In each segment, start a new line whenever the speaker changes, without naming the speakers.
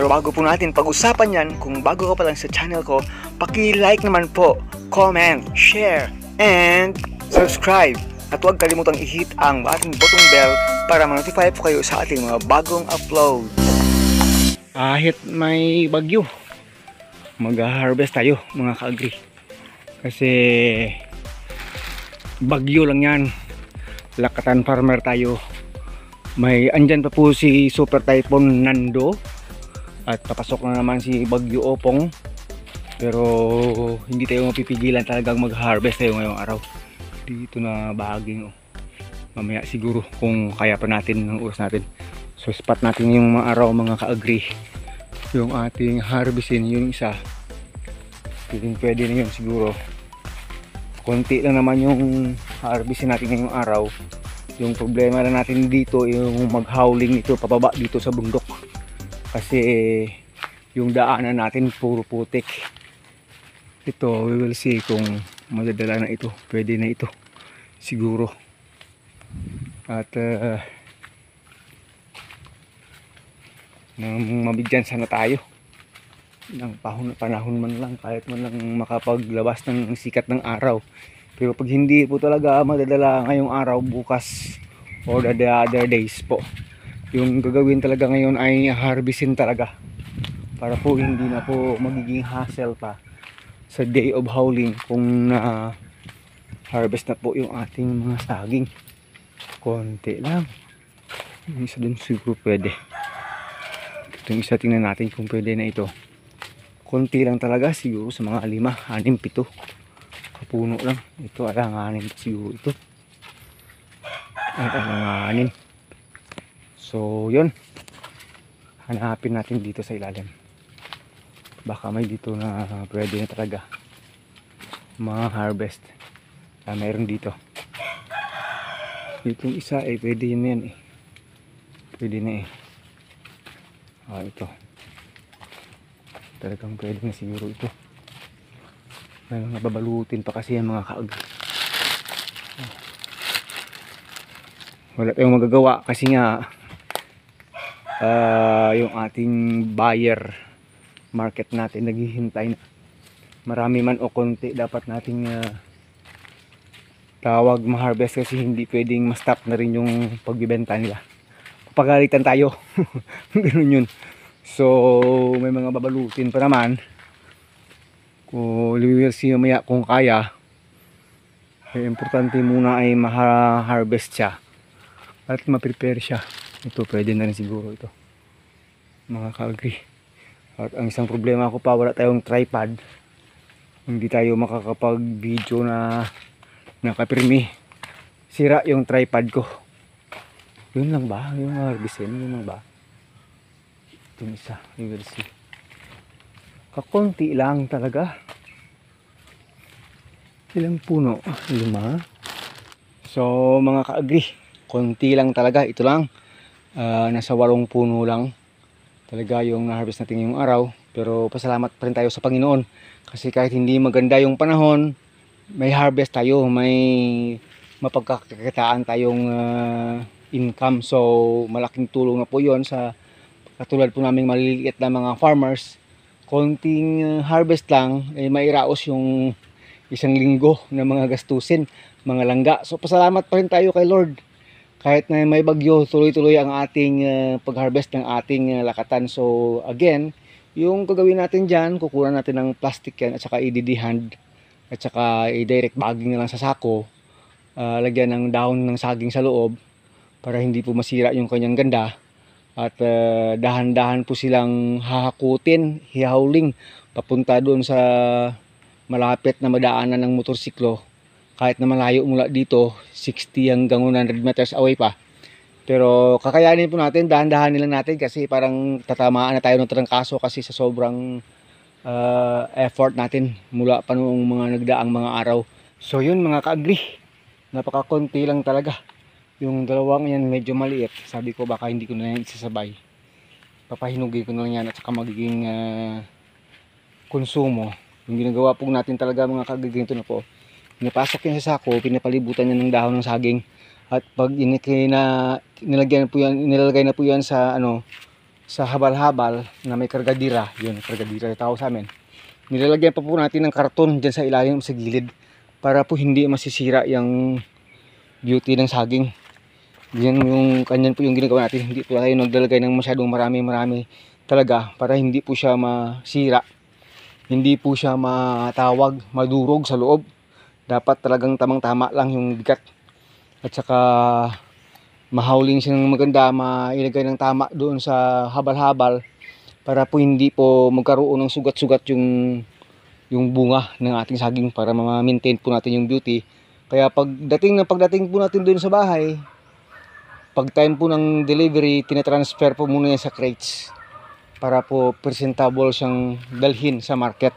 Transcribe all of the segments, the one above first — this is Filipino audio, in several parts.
Pero bago po natin pag-usapan yan, kung bago ka pa lang sa channel ko, paki-like naman po, comment, share, and subscribe. At huwag kalimutang i-hit ang ating button bell para ma-notify po kayo sa ating mga bagong upload. Kahit may bagyo, mag-harvest tayo mga ka-agri. Kasi bagyo lang yan. Lakatan farmer tayo. May andyan pa po si Super Typhoon Nando. At papasok na naman si Bagyo Opong. Pero hindi tayo mapipigilan talagang mag-harvest tayo ngayong araw. Dito na bahaging mamaya siguro kung kaya pa natin ng oras natin. So spot natin yung mga araw mga ka-agri. Yung ating harvestin yung isa. Pwede na yun siguro. Konti lang naman yung harvestin natin ngayong araw. Yung problema lang natin dito yung mag-hauling ito pababa dito sa bundok. Kasi yung daanan natin puro putik. Ito we will see kung madadala na ito. Pwede na ito siguro. At nang mabigyan sana tayo ng panahon man lang, kahit man lang makapaglabas ng sikat ng araw. Pero pag hindi po talaga madadala ngayong araw, bukas or the other days po, yung gagawin talaga ngayon ay harvestin talaga para po hindi na po magiging hassle pa sa day of hauling kung na harvest na po yung ating mga saging. Konti lang, yung isa dun siguro pwede. Itong isa tingnan natin kung pwede na ito. Konti lang talaga siguro sa mga 5, 6, 7 kapuno lang. Ito alanganin siguro ito. Alanganin. So yun, hanapin natin dito sa ilalim. Baka may dito na pwede na talaga mga harvest. Mayroon dito. Itong isa ay pwede na yan eh. Pwede na eh. Ito. Talagang pwede na siguro ito. May mga babalutin pa kasi yan mga kaag. Wala tayong magagawa kasi nga yung ating buyer market natin naghihintay na. Marami man o konti dapat nating tawag ma-harvest kasi hindi pwedeng ma-stop na rin yung pagbibenta nila. Papagalitan tayo. Ganun yun. So may mga babalutin pa naman. Kung we will see mamaya kung kaya. Importante muna ay ma-harvest siya at ma-prepare siya. Ito pwede na rin siguro ito mga ka-agri. At ang isang problema ko pa, wala tayong tripod. Hindi tayo makakapag video na nakapirmi. Sira yung tripod ko. Yun lang ba? Yung harvestin yun lang ba? Itong isa, we will see. Kakunti lang talaga. Ilang puno? 5. So mga ka-agri, konti lang talaga. Ito lang. Nasa 8 puno lang talaga yung na-harvest natin yung araw. Pero pasalamat pa rin tayo sa Panginoon. Kasi kahit hindi maganda yung panahon, may harvest tayo. May mapagkakakitaan tayong income. So malaking tulong na po yun sa katulad po naming maliliit na mga farmers. Konting harvest lang ay mairaos yung 1 linggo na mga gastusin, mga langga. So pasalamat pa rin tayo kay Lord. Kahit na may bagyo, tuloy-tuloy ang ating pag-harvest ng ating lakatan. So again, yung gagawin natin dyan, kukuha natin ng plastic yan at saka i-hand at saka i-direct bagging na lang sa sako. Lagyan ng dahon ng saging sa loob para hindi po masira yung kanyang ganda. At dahan-dahan po silang hahakutin, hihauling papunta doon sa malapit na madaanan ng motorsiklo. Kahit na malayo mula dito, 60 hanggang 100 meters away pa. Pero kakayanin po natin, dahan-dahan nilang natin kasi parang tatamaan na tayo ng trangkaso kasi sa sobrang effort natin mula pa noong mga nagdaang mga araw. So yun mga ka-agri, napakakunti lang talaga. Yung dalawang yan medyo maliit. Sabi ko baka hindi ko na yan isasabay. Papahinugin ko na lang yan at saka magiging konsumo. Yung ginagawa po natin talaga mga ka-agri, ito na po. Pinapasok yan sa sako, pinapalibutan yan ng dahon ng saging. At pag nilalagay na po yan sa sa habal-habal na may kargadira, yun, kargadira yung tawag sa amin. Nilalagyan pa po natin ng karton dyan sa ilalim sa gilid para po hindi masisira yung beauty ng saging. Yan yung kanyan po yung ginagawa natin. Hindi po tayo naglalagay ng masyadong marami talaga para hindi po siya masira. Hindi po siya matawag, madurog sa loob. Dapat talagang tamang-tama lang yung bigat. At saka mahawling siya ng maganda, mailagay ng tama doon sa habal-habal para po hindi po magkaroon ng sugat-sugat yung bunga ng ating saging para ma-maintain po natin yung beauty. Kaya pagdating po natin doon sa bahay, pag time po ng delivery, tinatransfer po muna yan sa crates para po presentable siyang dalhin sa market.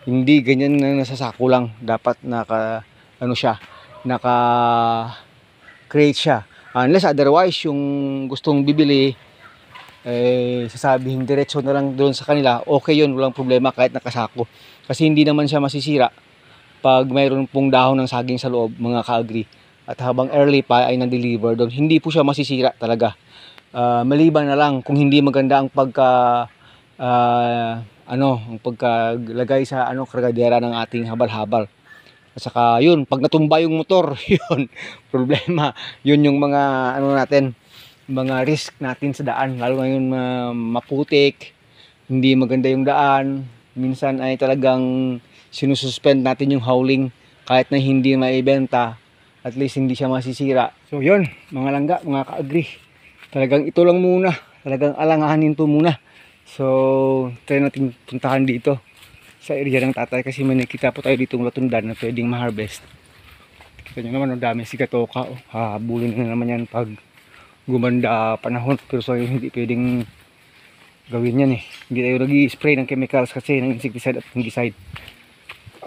Hindi ganyan na nasasako lang, dapat naka crate siya. Unless otherwise yung gustong bibili sasabihin diretso na lang doon sa kanila, okay yun, walang problema kahit nakasako. Kasi hindi naman siya masisira pag mayroon pong dahon ng saging sa loob, mga ka-agree. At habang early pa ay na-deliver doon, hindi po siya masisira talaga. Maliban na lang kung hindi maganda ang ang pagkalagay sa kargadera ng ating habal-habal. At saka yun, pag natumba yung motor, yun, problema. Yun yung mga mga risk natin sa daan, lalo ngayon maputik, hindi maganda yung daan. Minsan ay talagang sinususpend natin yung hauling kahit na hindi maibenta, at least hindi siya masisira. So yun, mga langga, mga ka-agree, talagang ito lang muna, talagang alanganin to muna. So try natin puntahan dito sa area ng tatay kasi may nakita po tayo dito ng latundan na pwedeng ma-harvest. Kita nyo naman, ang dami sigatoka. Habulin na naman yan pag gumanda panahon, pero so hindi pwedeng gawin yan eh. Hindi tayo nag-i-spray ng chemicals kasi ng insecticide at fungicide.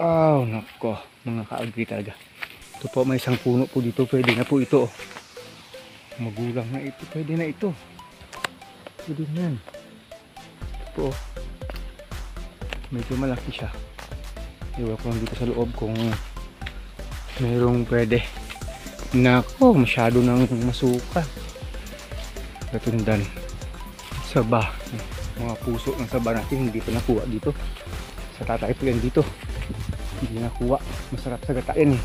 Nako, mga ka-agree talaga. Ito po, may isang puno po dito, pwede na po ito. Magulang na ito, pwede na ito. Pwede na yan. Ito po, medyo malaki siya. Iwan ko lang dito sa loob kung mayroong pwede. Nako, masyado nang masuka. Latundan, saba, mga puso ng saba natin hindi pa nakuha dito. Sa tatay po yan dito, hindi nakuha. Masarap sa gata yan eh.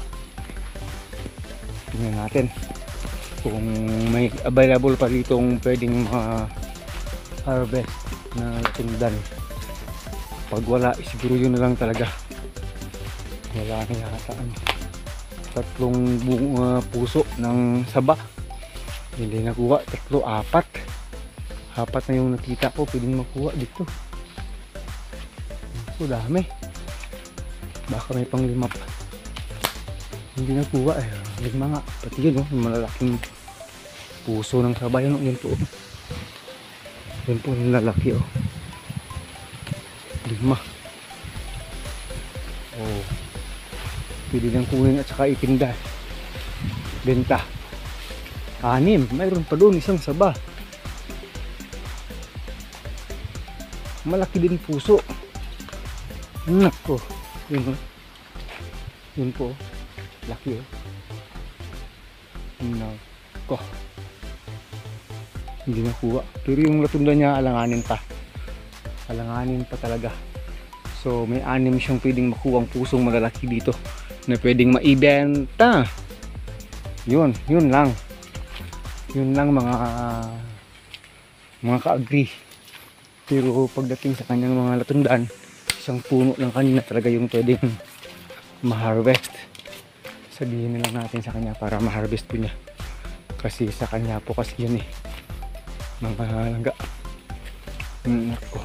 Tingnan natin kung may available pa ditong pwedeng harvest na latundan. Pag wala, siguro yun na lang talaga. Wala na yata tatlong puso ng saba hindi nakuha. Tatlo, apat na yung nakita ko pwedeng makuha dito. So dami, baka may pang 5 pa hindi nakuha eh. 5 nga, pati yun yung malalaking puso ng saba. Yun po yung lalaki 5. Pwede lang kunin at saka itinda, benta. 6, mayroon pa doon isang saba, malaki din puso. Nako, yun po, laki nako, hindi nakuha. Pero yung latunda niya alanganin pa talaga. So may 6 siyang pwedeng makuha ang pusong malalaki dito na pwedeng maibenta. Yun lang mga ka-agree. Pero pagdating sa kanyang mga latundan, isang puno lang kanina talaga yung pwedeng ma-harvest. Sabihin na lang natin sa kanya para ma-harvest po niya, kasi sa kanya po kasi yun eh, mga langga. Nako,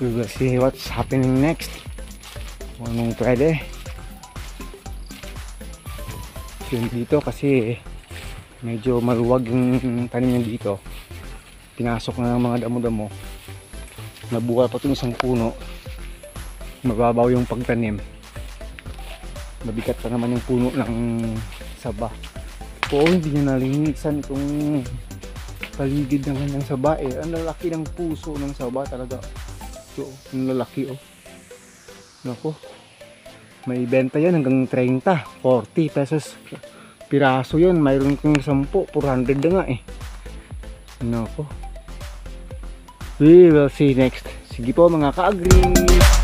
we will see what's happening next. Anong pwede yun dito kasi medyo maluwag yung tanim niya dito. Pinasok na ng mga damo-damo, nabuka pa itong isang puno, mababaw yung pagtanim, mabigat pa naman yung puno ng saba. Hindi niya nalinisan itong paligid ng kanyang saba eh. Ang lalaki ng puso ng saba talaga. So, ang lalaki Nako, may benta yan hanggang 30, 40 pesos piraso yun. Mayroon kong 10, 400 na nga eh. Nako, we will see next. Sige po mga ka-agri.